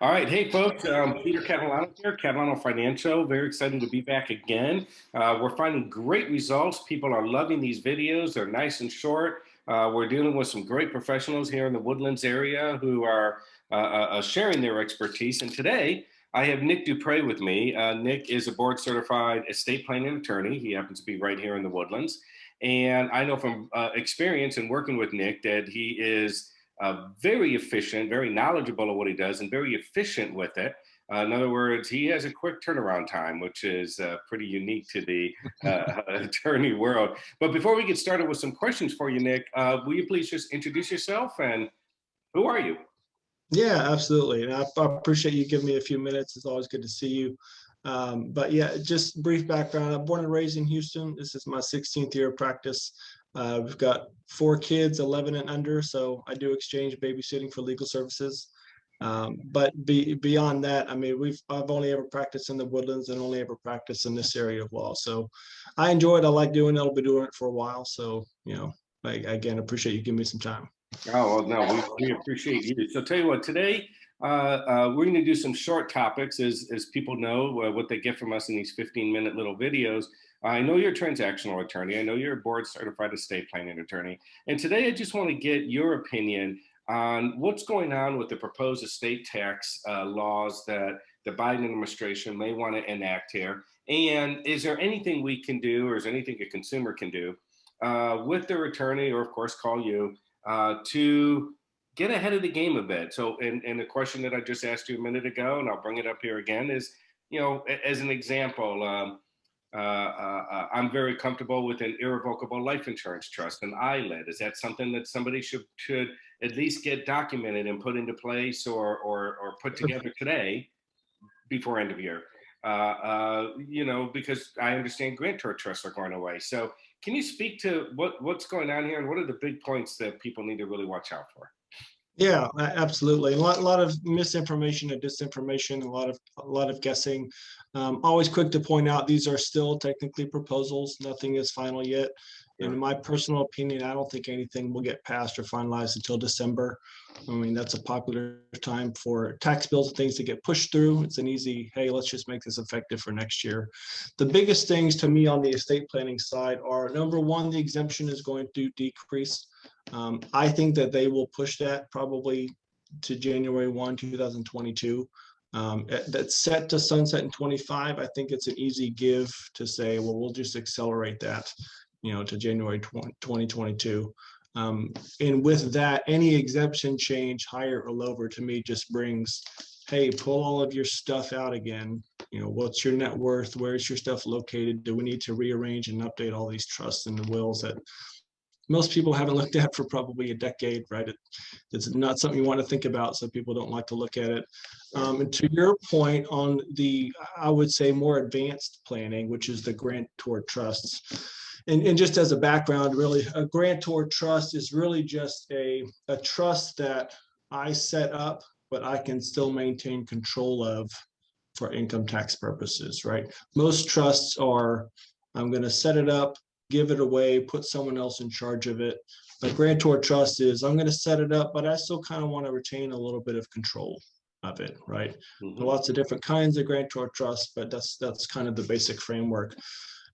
All right. Hey, folks. Peter Catalano here, Catalano Financial. Very excited to be back again. We're finding great results. People are loving these videos. They're nice and short. We're dealing with some great professionals here in the Woodlands area who are sharing their expertise. And today, I have Nick Dupre with me. Nick is a board certified estate planning attorney. He happens to be right here in the Woodlands. And I know from experience in working with Nick that he is very efficient, very knowledgeable of what he does, and very efficient with it. In other words, he has a quick turnaround time, which is pretty unique to the attorney world. But before we get started with some questions for you, Nick, will you please just introduce yourself and who are you? Yeah, absolutely. And I appreciate you giving me a few minutes. It's always good to see you. But yeah, just brief background. I'm born and raised in Houston. This is my 16th year of practice. We've got 4 kids, 11 and under. So I do exchange babysitting for legal services. But beyond that, I mean, I've only ever practiced in the Woodlands and only ever practiced in this area of law. So I enjoy it. I like doing it. I'll be doing it for a while. So, I again appreciate you giving me some time. Oh, well, no, we appreciate you. So tell you what, today we're going to do some short topics as people know what they get from us in these 15-minute little videos. I know you're a transactional attorney. I know you're a board certified estate planning attorney. And today I just want to get your opinion on what's going on with the proposed estate tax laws that the Biden administration may want to enact here. And is there anything we can do, or is there anything a consumer can do with their attorney, or of course call you, to get ahead of the game a bit? So, and the question that I just asked you a minute ago, and I'll bring it up here again, is, as an example, I'm very comfortable with an irrevocable life insurance trust, an ILIT. Is that something that somebody should at least get documented and put into place or put together today before end of year? Because I understand grantor trusts are going away. So can you speak to what's going on here and what are the big points that people need to really watch out for? Yeah, absolutely. A lot of misinformation and disinformation, a lot of guessing. Always quick to point out these are still technically proposals. Nothing is final yet. And in my personal opinion, I don't think anything will get passed or finalized until December. I mean, that's a popular time for tax bills and things to get pushed through. It's an easy, hey, let's just make this effective for next year. The biggest things to me on the estate planning side are, number one, the exemption is going to decrease. I think that they will push that probably to January 1, 2022. That's set to sunset in 25. I think it's an easy give to say, well, we'll just accelerate that, to January 2022. And with that, any exemption change, higher or lower, to me just brings, hey, pull all of your stuff out again. What's your net worth? Where's your stuff located? Do we need to rearrange and update all these trusts and the wills that most people haven't looked at for probably a decade, right? It's not something you want to think about, so people don't like to look at it. And to your point on the, I would say, more advanced planning, which is the grantor trusts. And just as a background, really, a grantor trust is really just a trust that I set up, but I can still maintain control of for income tax purposes, right? Most trusts are, I'm going to set it up, give it away, put someone else in charge of it. A grantor trust is, I'm going to set it up, but I still kind of want to retain a little bit of control of it, right? Mm-hmm. Lots of different kinds of grantor trusts, but that's kind of the basic framework.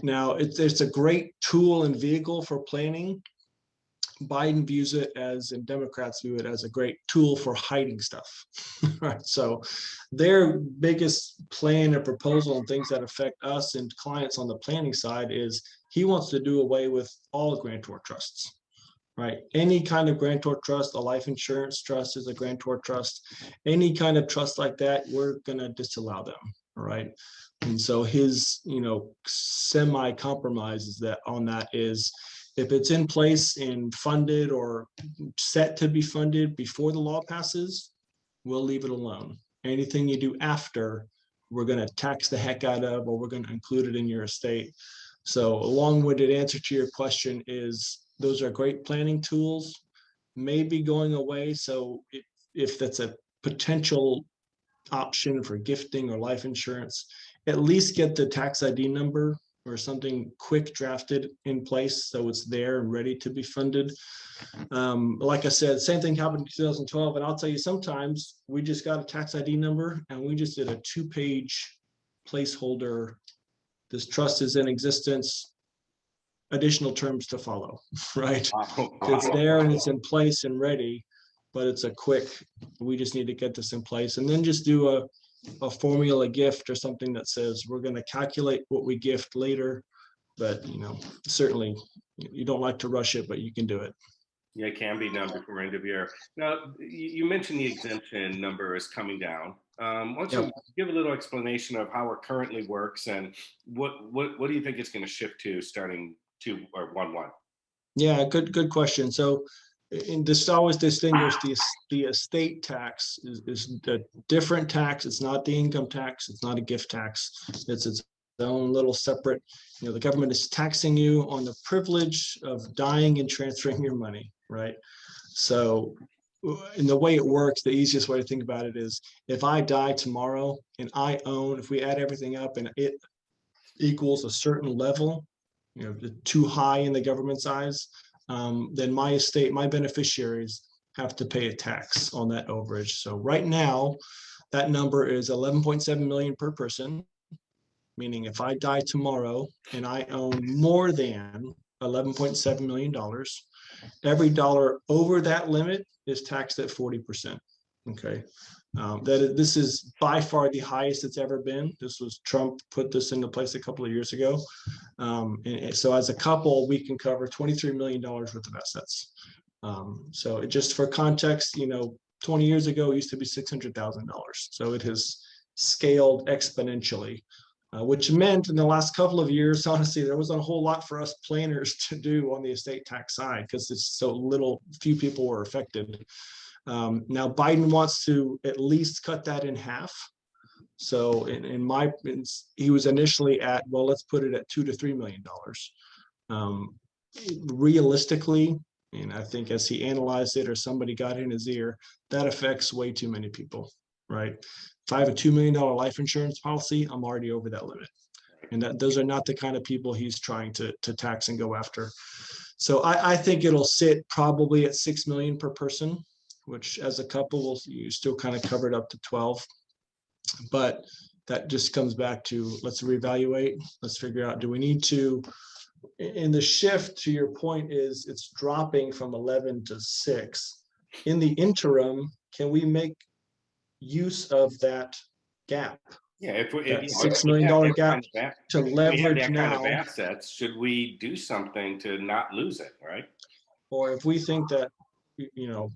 Now, it's a great tool and vehicle for planning. Biden views it as, and Democrats view it as, a great tool for hiding stuff. Right. So their biggest plan or proposal and things that affect us and clients on the planning side is he wants to do away with all grantor trusts. Right. Any kind of grantor trust, a life insurance trust is a grantor trust. Any kind of trust like that, we're going to disallow them. Right. And so his, semi-compromise is that on that is, if it's in place and funded or set to be funded before the law passes, we'll leave it alone. Anything you do after, we're going to tax the heck out of, or we're going to include it in your estate. So a long-winded answer to your question is, those are great planning tools, maybe going away. So if that's a potential option for gifting or life insurance, at least get the tax ID number or something quick drafted in place so it's there and ready to be funded. Like I said, same thing happened in 2012. And I'll tell you, sometimes we just got a tax ID number and we just did a 2-page placeholder. This trust is in existence, additional terms to follow, right? Wow. It's there and it's in place and ready, but it's a quick, we just need to get this in place. And then just do a formula gift or something that says we're going to calculate what we gift later. But, certainly you don't like to rush it, but you can do it. Yeah, it can be done before end of year. Now, you mentioned the exemption number is coming down. Why don't you give a little explanation of how it currently works and what do you think it's going to shift to starting 2 or 1/1? Yeah, good question. So, in this always distinguish the estate tax is a different tax. It's not the income tax. It's not a gift tax. It's its own little separate. The government is taxing you on the privilege of dying and transferring your money, right? So, in the way it works, the easiest way to think about it is if I die tomorrow and I own, if we add everything up and it equals a certain level, too high in the government's eyes, then my estate, my beneficiaries have to pay a tax on that overage. So right now, that number is 11.7 million per person, meaning if I die tomorrow and I own more than $11.7 million, every dollar over that limit is taxed at 40%. Okay. This is by far the highest it's ever been. This was Trump put this into place a couple of years ago. And so as a couple, we can cover $23 million worth of assets. So just for context, 20 years ago, it used to be $600,000. So it has scaled exponentially, which meant in the last couple of years, honestly, there wasn't a whole lot for us planners to do on the estate tax side because it's so little, few people were affected. Now Biden wants to at least cut that in half. So he was initially at, well, let's put it at $2 to $3 million. Realistically, and I think as he analyzed it or somebody got in his ear, that affects way too many people, right? If I have a $2 million life insurance policy, I'm already over that limit. And those are not the kind of people he's trying to tax and go after. So I think it'll sit probably at 6 million per person, which as a couple, you still kind of covered up to 12. But that just comes back to let's reevaluate. Let's figure out, do we need to, in the shift to your point is it's dropping from 11 to 6. In the interim, can we make use of that gap? Yeah, if $6 million gap to leverage now. Kind of assets, should we do something to not lose it, right? Or if we think that,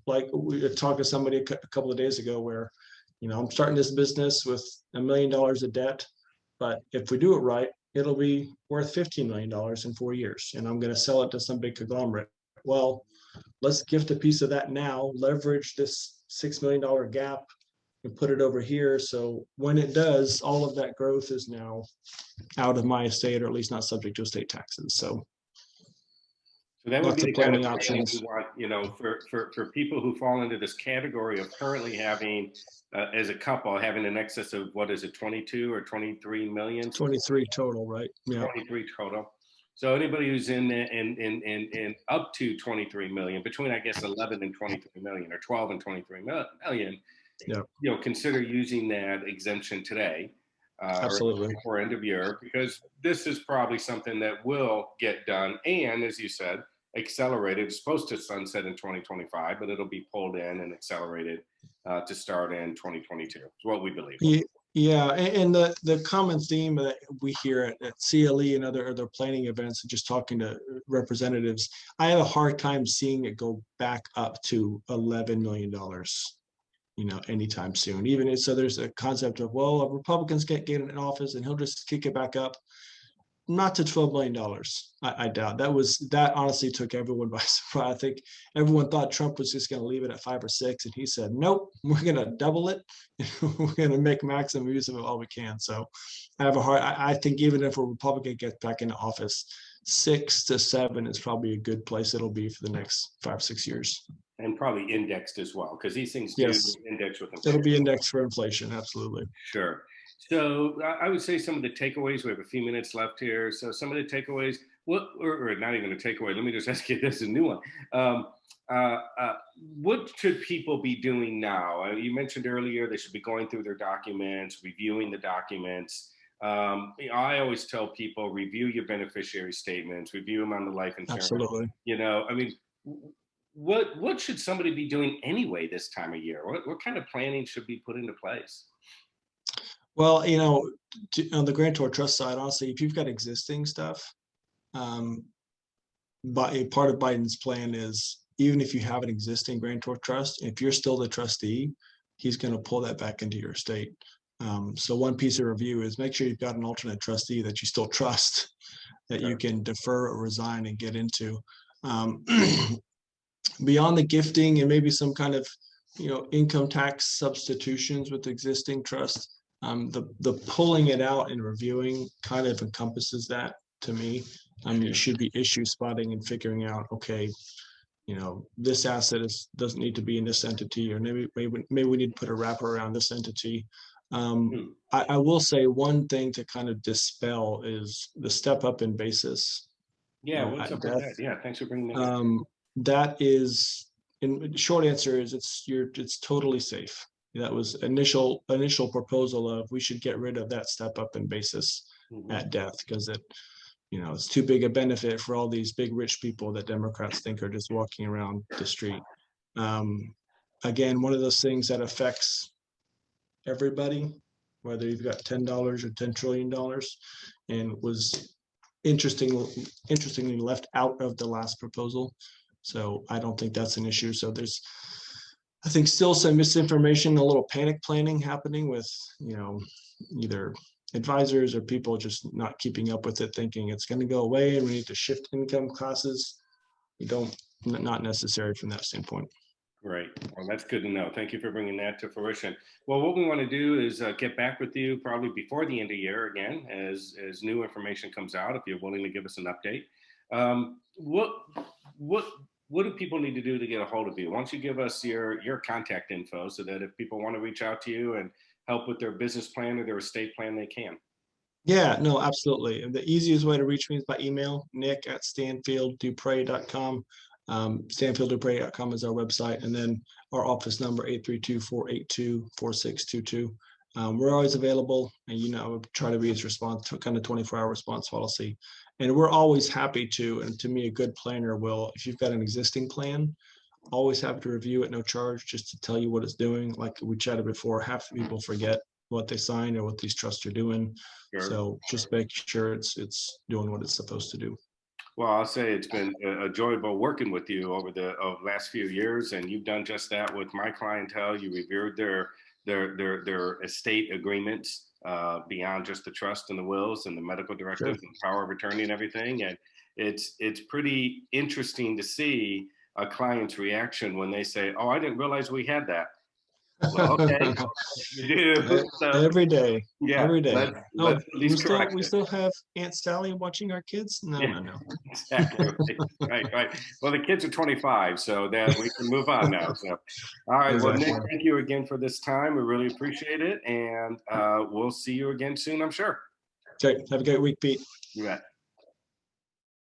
like we talked to somebody a couple of days ago where, I'm starting this business with $1 million of debt, but if we do it right, it'll be worth $15 million in 4 years, and I'm going to sell it to some big conglomerate. Well, let's gift a piece of that now, leverage this $6 million gap and put it over here. So when it does, all of that growth is now out of my estate, or at least not subject to estate taxes. So that would be the planning kind of options you want, for people who fall into this category of currently having, as a couple, having an excess of, what is it, 22 or 23 million? 23 total, right? Yeah. 23 total. So anybody who's in up to 23 million, between I guess 11 and 23 million, or 12 and 23 million, consider using that exemption today. Absolutely. Or end of year, because this is probably something that will get done. And as you said, accelerated. It's supposed to sunset in 2025, but it'll be pulled in and accelerated to start in 2022. Is what we believe. Yeah, and the common theme that we hear at CLE and other planning events, and just talking to representatives, I have a hard time seeing it go back up to $11 million. Anytime soon. Even so, there's a concept of, well, a Republicans can't get in office and he'll just kick it back up. Not to $12 million. I doubt that honestly took everyone by surprise. I think everyone thought Trump was just going to leave it at 5 or 6, and he said, nope, we're going to double it. We're going to make maximum use of it all we can. So I think even if a Republican gets back into office, 6 to 7 is probably a good place it'll be for the next 5, 6 years. And probably indexed as well, because these things do index with inflation. It'll be indexed for inflation, absolutely. Sure. So I would say some of the takeaways. We have a few minutes left here. So some of the takeaways. What, or not even a takeaway. Let me just ask you this: a new one. Um, uh, uh, what should people be doing now? You mentioned earlier they should be going through their documents, reviewing the documents. I always tell people review your beneficiary statements, review them on the life insurance. Absolutely. I mean, what should somebody be doing anyway this time of year? What kind of planning should be put into place? Well, on the grantor trust side, honestly, if you've got existing stuff, um, but a part of Biden's plan is even if you have an existing grantor trust, if you're still the trustee, he's going to pull that back into your estate. So one piece of review is make sure you've got an alternate trustee that you still trust, that you can defer or resign and get into. Beyond the gifting and maybe some kind of income tax substitutions with existing trust, the pulling it out and reviewing kind of encompasses that to me. You should be issue spotting and figuring out, okay, this asset doesn't need to be in this entity, or maybe we need to put a wrapper around this entity. I will say one thing to kind of dispel is the step up in basis. Yeah, what's up with that? Yeah, thanks for bringing that up. That is, in short answer is it's totally safe. That was initial proposal of we should get rid of that step up in basis at death, because it's too big a benefit for all these big rich people that Democrats think are just walking around the street. Again, one of those things that affects everybody, whether you've got $10 or $10 trillion, and was interestingly left out of the last proposal. So I don't think that's an issue. So there's, I think, still some misinformation, a little panic planning happening with, either advisors or people just not keeping up with it, thinking it's going to go away and we need to shift income classes. Not necessary from that standpoint. Great. Well, that's good to know. Thank you for bringing that to fruition. Well, what we want to do is get back with you probably before the end of the year again, as new information comes out, if you're willing to give us an update. What do people need to do to get a hold of you? Why don't you give us your contact info so that if people want to reach out to you and help with their business plan or their estate plan, they can. Yeah, no, absolutely. And the easiest way to reach me is by email, nick@stanfielddupre.com. Stanfielddupre.com is our website. And then our office number, 832-482-4622. We're always available, and we try to be as responsive, kind of 24-hour response policy. And we're always happy to, and to me, a good planner will, if you've got an existing plan, always happy to review at no charge, just to tell you what it's doing. Like we chatted before, half the people forget what they sign or what these trusts are doing. Sure. So just make sure it's doing what it's supposed to do. Well, I'll say it's been enjoyable working with you over the last few years, and you've done just that with my clientele. You reviewed their estate agreements beyond just the trust and the wills and the medical directives and power of attorney and everything. And it's pretty interesting to see a client's reaction when they say, "Oh, I didn't realize we had that." Well, okay, you do. So, every day. Yeah, every day. we still have Aunt Sally watching our kids? No. Exactly. Right. Well, the kids are 25, so that we can move on now. So, all right. Exactly. Well, Nick, thank you again for this time. We really appreciate it, and we'll see you again soon, I'm sure. Okay. Have a great week, Pete. You bet.